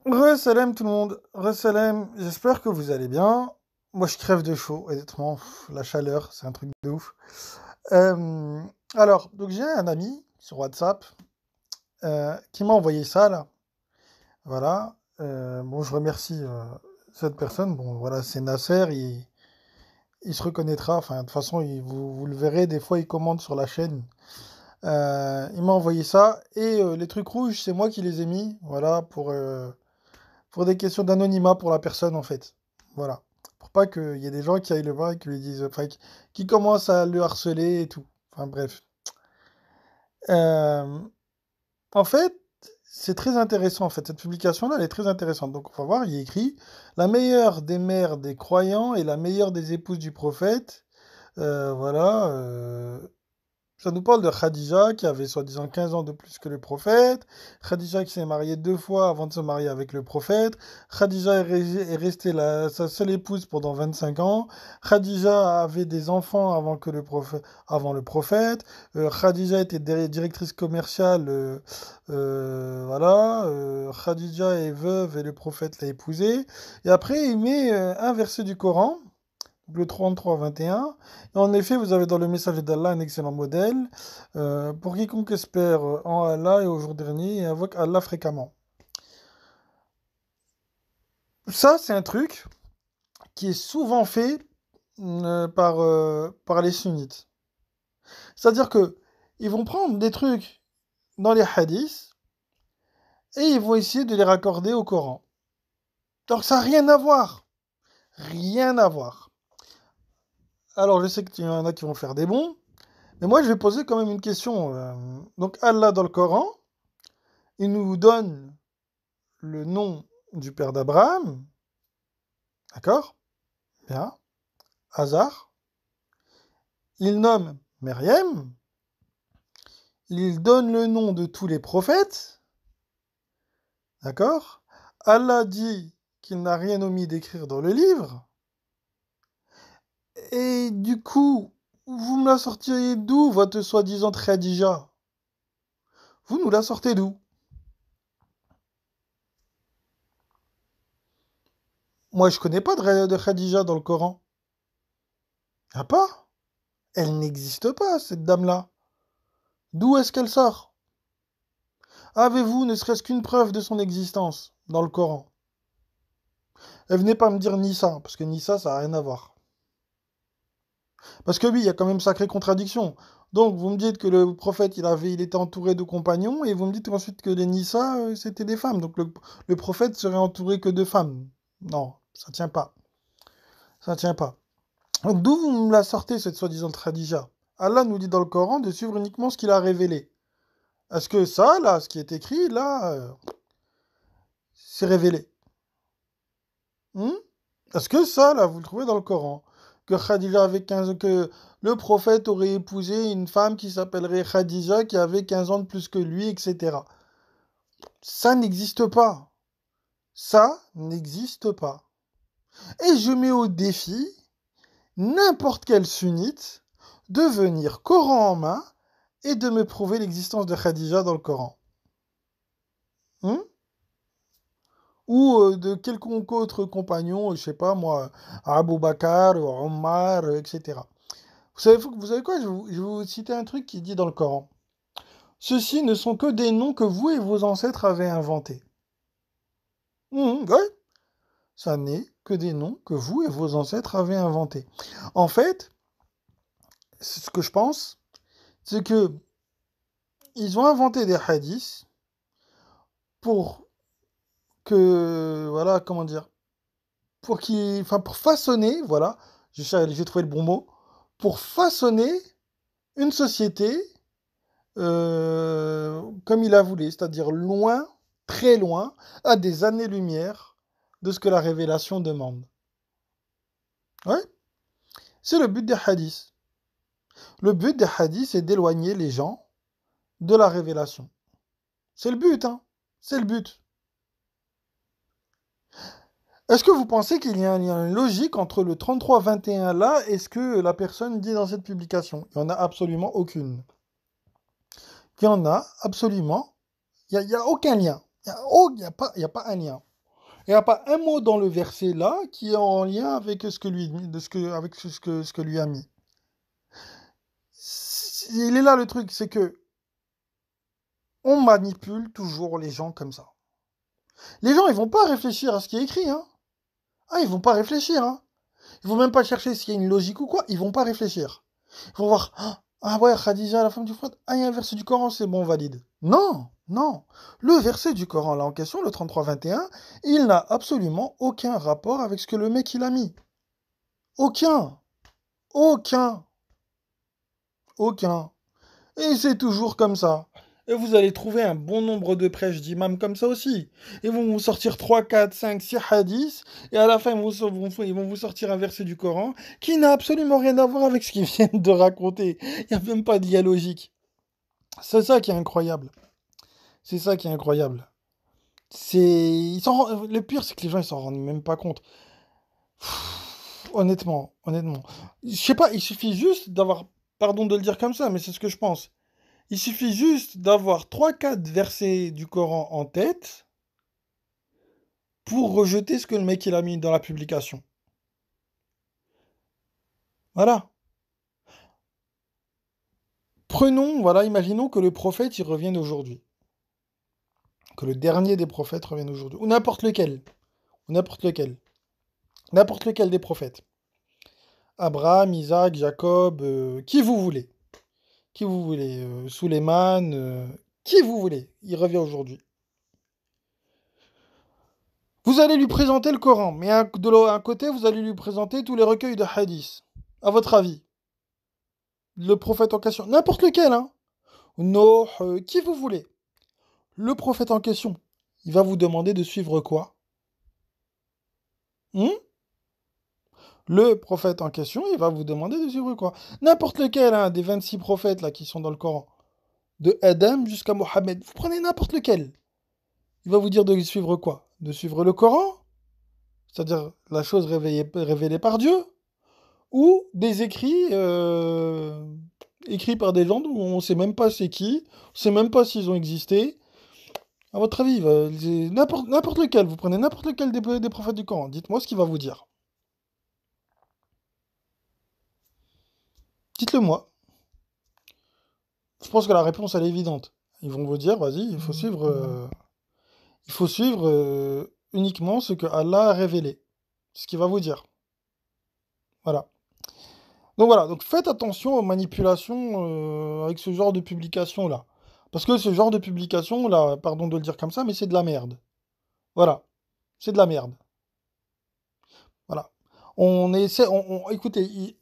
Re-salam tout le monde, re-salam, j'espère que vous allez bien. Moi je crève de chaud, honnêtement, la chaleur, c'est un truc de ouf. Euh, donc j'ai un ami sur WhatsApp qui m'a envoyé ça là. Voilà. Bon, je remercie cette personne. Bon, voilà, c'est Nasser, il se reconnaîtra. Enfin, de toute façon, vous le verrez, des fois il commente sur la chaîne. Il m'a envoyé ça et les trucs rouges, c'est moi qui les ai mis. Voilà, pour des questions d'anonymat pour la personne, en fait. Voilà. Pour pas qu'il y ait des gens qui aillent le voir et qui lui disent, enfin, qui commencent à le harceler et tout. Enfin, bref. Euh, En fait, c'est très intéressant, en fait. Cette publication-là, elle est très intéressante. Donc, on va voir, il y a écrit, la meilleure des mères des croyants et la meilleure des épouses du prophète. Voilà. Ça nous parle de Khadija, qui avait soi-disant 15 ans de plus que le prophète. Khadija qui s'est mariée 2 fois avant de se marier avec le prophète. Khadija est restée sa seule épouse pendant 25 ans. Khadija avait des enfants avant le prophète. Khadija était directrice commerciale. Voilà. Khadija est veuve et le prophète l'a épousée. Et après, il met un verset du Coran le 33-21. Et en effet, vous avez dans le message d'Allah un excellent modèle pour quiconque espère en Allah et au jour dernier et invoque Allah fréquemment. Ça, c'est un truc qui est souvent fait par les sunnites. C'est-à-dire que ils vont prendre des trucs dans les hadiths et ils vont essayer de les raccorder au Coran. Donc ça n'a rien à voir. Rien à voir. Alors je sais qu'il y en a qui vont faire des bons, mais moi je vais poser quand même une question. Donc Allah dans le Coran, il nous donne le nom du père d'Abraham, d'accord? Bien. Hazar. Il nomme Myriam. Il donne le nom de tous les prophètes, d'accord? Allah dit qu'il n'a rien omis d'écrire dans le livre. Et du coup, vous me la sortiriez d'où, votre soi-disant Khadija? Vous nous la sortez d'où? Moi, je connais pas de Khadija dans le Coran. Ah pas? Elle n'existe pas, cette dame-là. D'où est-ce qu'elle sort? Avez-vous ne serait-ce qu'une preuve de son existence dans le Coran? Et venez pas me dire Nissa, parce que Nissa, ça n'a rien à voir. Parce que oui, il y a quand même sacrée contradiction. Donc, vous me dites que le prophète, il était entouré de compagnons, et vous me dites ensuite que les Nissa, c'était des femmes. Donc, le prophète serait entouré que de femmes. Non, ça tient pas. Ça tient pas. Donc, d'où vous me la sortez, cette soi-disant Khadija? Allah nous dit dans le Coran de suivre uniquement ce qu'il a révélé. Est-ce que ça, là, ce qui est écrit, là, c'est révélé? Hmm. Est-ce que ça, là, vous le trouvez dans le Coran? Que Khadija avait 15 que le prophète aurait épousé une femme qui s'appellerait Khadija, qui avait 15 ans de plus que lui, etc. Ça n'existe pas. Ça n'existe pas. Et je mets au défi n'importe quel sunnite de venir Coran en main et de me prouver l'existence de Khadija dans le Coran. Hmm. Ou de quelconque autre compagnon, je sais pas moi, Abu Bakr, Omar, etc. Vous savez quoi, je vais vous citer un truc qui dit dans le Coran. Ceux-ci ne sont que des noms que vous et vos ancêtres avez inventés. Ouais, ça n'est que des noms que vous et vos ancêtres avez inventés. En fait, ce que je pense, c'est que ils ont inventé des hadiths pour que, voilà, comment dire, enfin, pour façonner, voilà, j'ai trouvé le bon mot, pour façonner une société comme il a voulu, c'est-à-dire loin, très loin, à des années-lumière de ce que la révélation demande. Ouais, c'est le but des hadiths. Le but des hadiths, c'est d'éloigner les gens de la révélation. C'est le but, hein. C'est le but. Est-ce que vous pensez qu'il y a un lien logique entre le 33-21 là et ce que la personne dit dans cette publication? Il n'y en a absolument aucune. Il y en a absolument. Il n'y a aucun lien. Il n'y a, y a pas un lien. Il n'y a pas un mot dans le verset là qui est en lien avec ce que lui a mis. Il est là le truc, c'est que on manipule toujours les gens comme ça. Les gens, ils vont pas réfléchir à ce qui est écrit, hein. Ah, ils vont pas réfléchir, hein. Ils vont même pas chercher s'il y a une logique ou quoi. Ils vont pas réfléchir. Ils vont voir, ah ouais, Khadija, la femme du prophète, ah, il y a un verset du Coran, c'est bon, on valide. Non, non. Le verset du Coran, là, en question, le 33-21, il n'a absolument aucun rapport avec ce que le mec, il a mis. Aucun. Aucun. Aucun. Et c'est toujours comme ça. Et vous allez trouver un bon nombre de prêches d'imams comme ça aussi. Ils vont vous sortir 3, 4, 5, 6 hadiths, et à la fin, ils vont vous sortir un verset du Coran qui n'a absolument rien à voir avec ce qu'ils viennent de raconter. Il n'y a même pas de lien logique. C'est ça qui est incroyable. C'est ça qui est incroyable. Le pire, c'est que les gens, ils s'en rendent même pas compte. Honnêtement, honnêtement. Je sais pas, il suffit juste d'avoir... Pardon de le dire comme ça, mais c'est ce que je pense. Il suffit juste d'avoir trois quatre versets du Coran en tête pour rejeter ce que le mec il a mis dans la publication. Voilà. Prenons, voilà, imaginons que le prophète il revienne aujourd'hui. Que le dernier des prophètes revienne aujourd'hui. Ou n'importe lequel. Ou n'importe lequel. N'importe lequel des prophètes. Abraham, Isaac, Jacob, qui vous voulez. Qui vous voulez. Suleiman, qui vous voulez. Il revient aujourd'hui. Vous allez lui présenter le Coran, mais de l'un côté, vous allez lui présenter tous les recueils de hadiths. À votre avis, le prophète en question, n'importe lequel, hein, Noh, qui vous voulez. Le prophète en question, il va vous demander de suivre quoi? Hmm. Le prophète en question, il va vous demander de suivre quoi? N'importe lequel, hein, des 26 prophètes là qui sont dans le Coran, de Adam jusqu'à Mohammed. Vous prenez n'importe lequel. Il va vous dire de suivre quoi? De suivre le Coran, c'est-à-dire la chose révélée par Dieu, ou des écrits écrits par des gens dont on ne sait même pas c'est qui, on ne sait même pas s'ils ont existé. À votre avis, n'importe lequel, vous prenez n'importe lequel des prophètes du Coran, dites-moi ce qu'il va vous dire. Dites-le moi. Je pense que la réponse elle est évidente. Ils vont vous dire, vas-y, il faut suivre uniquement ce que Allah a révélé. C'est ce qu'il va vous dire. Voilà. Donc voilà, donc faites attention aux manipulations avec ce genre de publication-là. Parce que ce genre de publication-là, pardon de le dire comme ça, mais c'est de la merde. Voilà, c'est de la merde. Voilà. Écoutez,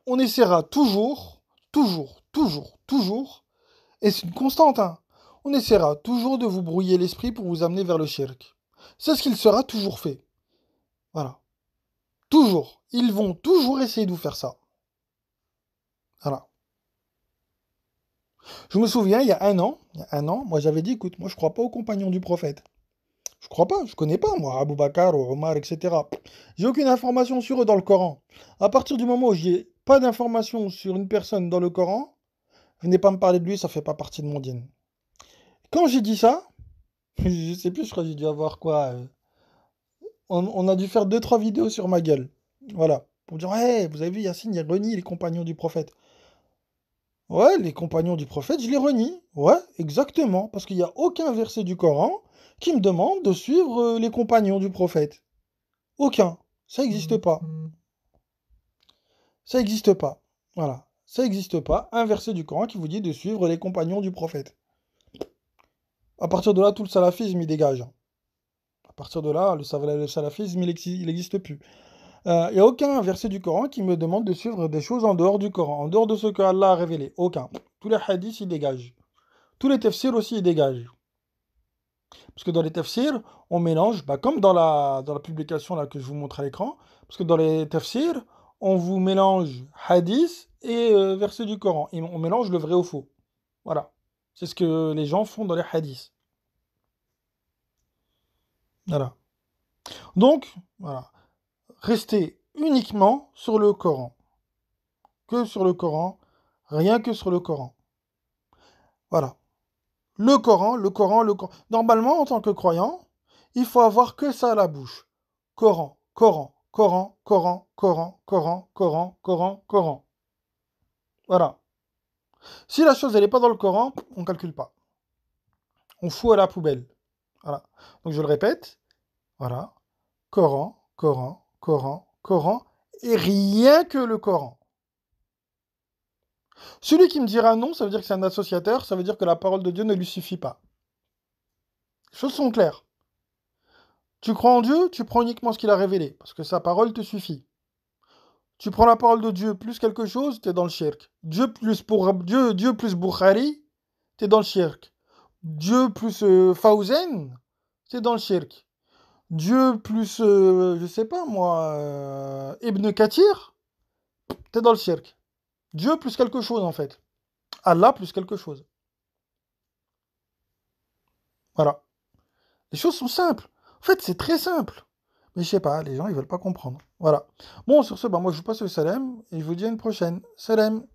on essaiera toujours, toujours, toujours, toujours, et c'est une constante, hein, on essaiera toujours de vous brouiller l'esprit pour vous amener vers le shirk. C'est ce qu'il sera toujours fait. Voilà. Toujours. Ils vont toujours essayer de vous faire ça. Voilà. Je me souviens, il y a un an, moi j'avais dit, écoute, moi je crois pas aux compagnons du prophète. Je crois pas, je connais pas, moi, Abu Bakr ou Omar, etc. J'ai aucune information sur eux dans le Coran. À partir du moment où j'ai pas d'informations sur une personne dans le Coran, venez pas me parler de lui, ça fait pas partie de mon dîne. Quand j'ai dit ça, je sais plus, je crois que j'ai dû avoir quoi. On a dû faire deux trois vidéos sur ma gueule. Voilà. Pour dire, hey, vous avez vu, Yacine, il renie les compagnons du prophète. Ouais, les compagnons du prophète, je les renie. Ouais, exactement. Parce qu'il n'y a aucun verset du Coran qui me demande de suivre les compagnons du prophète. Aucun. Ça n'existe pas. Ça n'existe pas. Voilà. Ça n'existe pas. Un verset du Coran qui vous dit de suivre les compagnons du prophète. À partir de là, tout le salafisme, il dégage. À partir de là, le salafisme, il n'existe plus. Il n'y a aucun verset du Coran qui me demande de suivre des choses en dehors du Coran, en dehors de ce que Allah a révélé. Aucun. Tous les hadiths, ils dégagent. Tous les tafsirs aussi, ils dégagent. Parce que dans les tafsirs, on mélange, bah, comme dans la publication là, que je vous montre à l'écran, parce que dans les tafsirs, on vous mélange hadith et versets du Coran. Et on mélange le vrai au faux. Voilà. C'est ce que les gens font dans les hadiths. Voilà. Donc, voilà. Restez uniquement sur le Coran. Que sur le Coran. Rien que sur le Coran. Voilà. Le Coran, le Coran, le Coran. Normalement, en tant que croyant, il faut avoir que ça à la bouche. Coran, Coran, Coran, Coran, Coran, Coran, Coran, Coran, Coran. Voilà. Si la chose, elle n'est pas dans le Coran, on ne calcule pas. On fout à la poubelle. Voilà. Donc je le répète. Voilà. Coran, Coran, Coran, Coran, et rien que le Coran. Celui qui me dira non, ça veut dire que c'est un associateur, ça veut dire que la parole de Dieu ne lui suffit pas. Les choses sont claires. Tu crois en Dieu, tu prends uniquement ce qu'il a révélé, parce que sa parole te suffit. Tu prends la parole de Dieu plus quelque chose, tu es dans le shirk. Dieu plus Bukhari, tu es dans le shirk. Dieu plus Fawzen, tu es dans le shirk. Dieu plus, je sais pas moi, Ibn Kathir, tu es dans le shirk. Dieu plus quelque chose en fait. Allah plus quelque chose. Voilà. Les choses sont simples. En fait, c'est très simple. Mais je sais pas, les gens, ils veulent pas comprendre. Voilà. Bon, sur ce, bah, moi, je vous passe le salam et je vous dis à une prochaine. Salam.